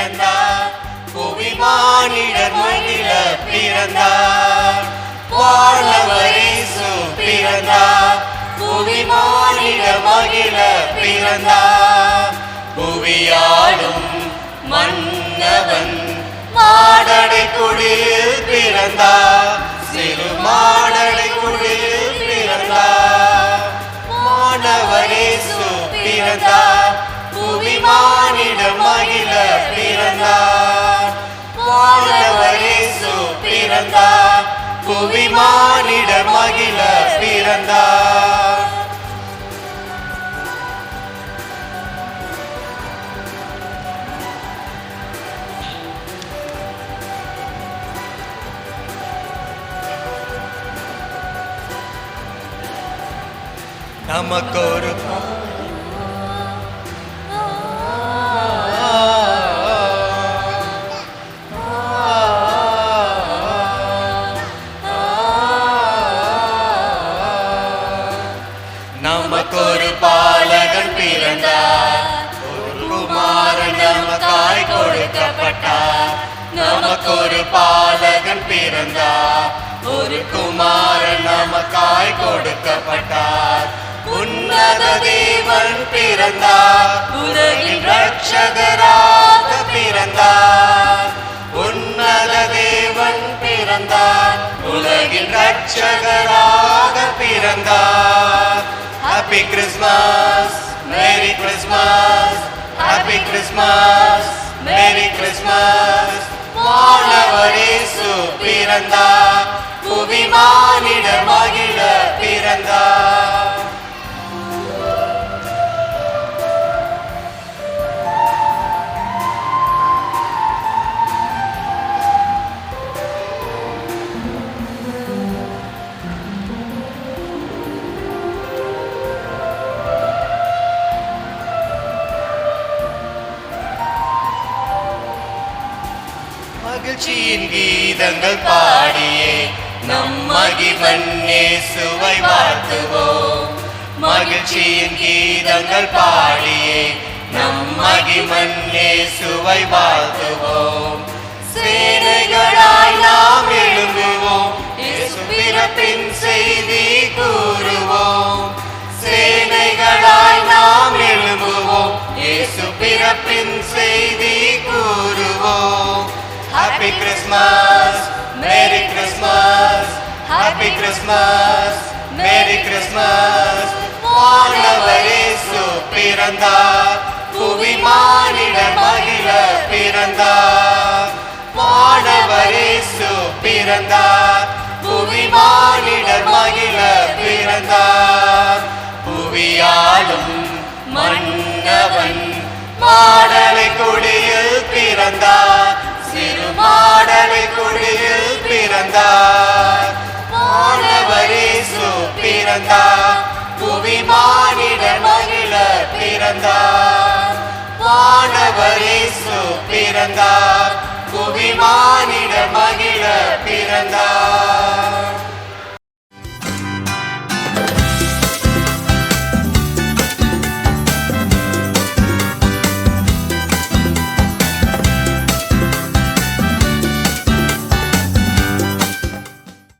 பிறந்தார், புவி மானிடர் மகிழ பிறந்தார். வானவர் இயேசு பிறந்தார், புவி மானிடர் மகிழ பிறந்தார். புவியாளும் மன்னவன் மாடடை குடியில் பிறந்தார், சிறு மாடடை குடியில் பிறந்தார். வானவர் இயேசு பிறந்தார், புவி மானிடர் மகிழ பிறந்தார். வானவர் இயேசு பிறந்தார், புவி மானிடர் மகிழ பிறந்தார். நமக்கொரு நமக்கொரு பாலகன் பிறந்தார், ஒரு குமாரன் நமக்காய் கொடுக்கப்பட்டார். நமக்கொரு பாலகன் பிறந்தார், ஒரு குமாரன் நமக்காய் கொடுக்கப்பட்டார். உன்னத தேவன் பிறந்தார், உலகின் இரட்சகராக பிறந்தார். உன்னத தேவன் பிறந்தார், உலகின் இரட்சகராக பிறந்தார். Happy Christmas, Merry Christmas, Happy Christmas, Merry Christmas. வானவர் இயேசு பிறந்தார், புவி மானிடர் மகிழ பிறந்தார். மகிழ்ச்சியின் கீதங்கள் பாடியே நம் மகிமன் இயேசுவை வாழ்த்துவோம். மகிழ்ச்சியின் கீதங்கள் பாடியே நம் மகிமன் இயேசுவை வாழ்த்துவோம். சேனைகளாய் நாம் எழும்புவோம், இயேசு பிறப்பின் செய்தி கூறுவோம். சேனைகளாய் நாம் எழும்புவோம், இயேசு பிறப்பின் செய்தி கூறுவோம். Happy Christmas, Merry Christmas, Happy Christmas, Merry Christmas. வானவர் இயேசு பிறந்தார், புவி மானிடர் மகிழ பிறந்தார். வானவர் இயேசு பிறந்தார், புவி மானிடர் மகிழ பிறந்தார். புவியாளும் மன்னவன் மாடலை குடியில் பிறந்தார், சிறு மாடலை குடியில் பிறந்தார். வானவர் இயேசு பிறந்தார், புவி மானிடர் மகிழ பிறந்தார். வானவர் இயேசு பிறந்தார், புவி மானிடர் மகிழ பிறந்தார்.